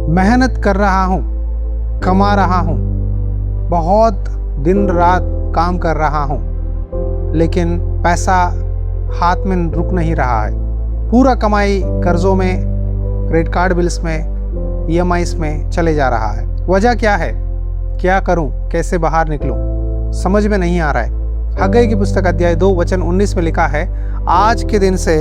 मेहनत कर रहा हूँ, कमा रहा हूँ, बहुत दिन रात काम कर रहा हूँ, लेकिन पैसा हाथ में रुक नहीं रहा है। पूरा कमाई कर्जों में, क्रेडिट कार्ड बिल्स में, EMIs में चले जा रहा है। वजह क्या है? क्या करूं? कैसे बाहर निकलूं? समझ में नहीं आ रहा है। हग्गई की पुस्तक अध्याय 2 वचन 19 में लिखा है, आज के दिन से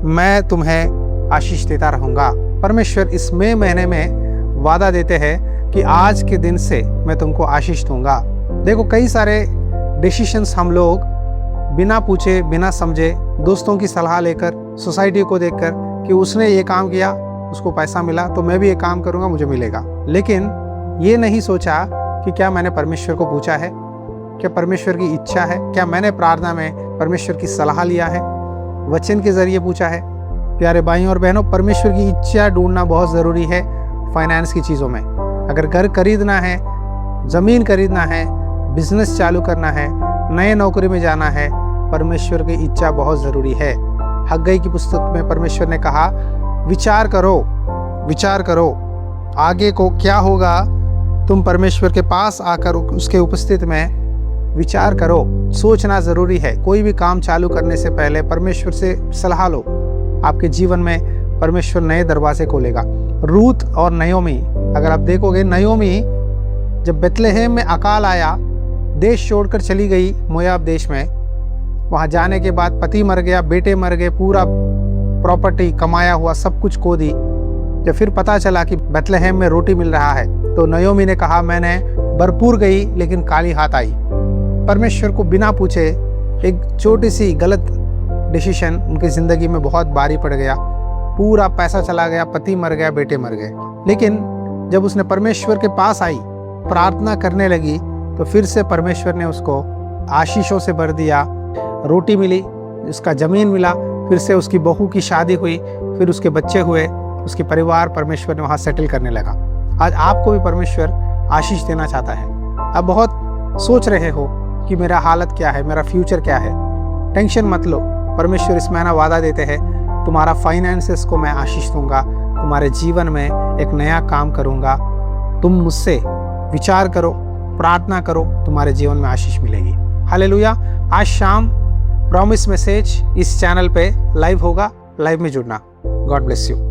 मैं तुम्हें आशीष देता रहूंगा। परमेश्वर इस मई महीने में वादा देते हैं कि आज के दिन से मैं तुमको आशीष दूंगा। देखो, कई सारे डिसीशंस हम लोग बिना पूछे, बिना समझे, दोस्तों की सलाह लेकर, सोसाइटी को देखकर कि उसने ये काम किया, उसको पैसा मिला, तो मैं भी ये काम करूंगा, मुझे मिलेगा। लेकिन ये नहीं सोचा कि क्या मैंने परमेश्वर को पूछा है, क्या परमेश्वर की इच्छा है, क्या मैंने प्रार्थना में परमेश्वर की सलाह लिया है, वचन के जरिए पूछा है। प्यारे भाइयों और बहनों, परमेश्वर की इच्छा ढूंढना बहुत ज़रूरी है फाइनेंस की चीज़ों में। अगर घर खरीदना है, ज़मीन खरीदना है, बिजनेस चालू करना है, नए नौकरी में जाना है, परमेश्वर की इच्छा बहुत ज़रूरी है। हग्गई की पुस्तक में परमेश्वर ने कहा, विचार करो, विचार करो आगे को क्या होगा। तुम परमेश्वर के पास आकर उसके उपस्थिति में विचार करो। सोचना ज़रूरी है। कोई भी काम चालू करने से पहले परमेश्वर से सलाह लो। आपके जीवन में परमेश्वर नए दरवाजे खोलेगा। रूत और नयोमी, अगर आप देखोगे, नयोमी जब बेथलेहम में अकाल आया, देश छोड़कर चली गई मोयाब देश में। वहाँ जाने के बाद पति मर गया, बेटे मर गए, पूरा प्रॉपर्टी कमाया हुआ सब कुछ खो दी। जब फिर पता चला कि बेथलेहम में रोटी मिल रहा है, तो नयोमी ने कहा, मैंने भरपूर गई लेकिन खाली हाथ आई। परमेश्वर को बिना पूछे एक छोटी सी गलत डिसीजन उनकी ज़िंदगी में बहुत भारी पड़ गया। पूरा पैसा चला गया, पति मर गया, बेटे मर गए। लेकिन जब उसने परमेश्वर के पास आई, प्रार्थना करने लगी, तो फिर से परमेश्वर ने उसको आशीषों से भर दिया। रोटी मिली, उसका ज़मीन मिला, फिर से उसकी बहू की शादी हुई, फिर उसके बच्चे हुए, उसके परिवार परमेश्वर ने वहाँ सेटल करने लगा। आज आपको भी परमेश्वर आशीष देना चाहता है। आप बहुत सोच रहे हो कि मेरा हालत क्या है, मेरा फ्यूचर क्या है। टेंशन मत लो, परमेश्वर इस महीना वादा देते हैं, तुम्हारा फाइनेंसेस को मैं आशीष दूंगा, तुम्हारे जीवन में एक नया काम करूंगा। तुम मुझसे विचार करो, प्रार्थना करो, तुम्हारे जीवन में आशीष मिलेगी। हालेलुया। आज शाम प्रॉमिस मैसेज इस चैनल पे लाइव होगा। लाइव में जुड़ना। God bless you.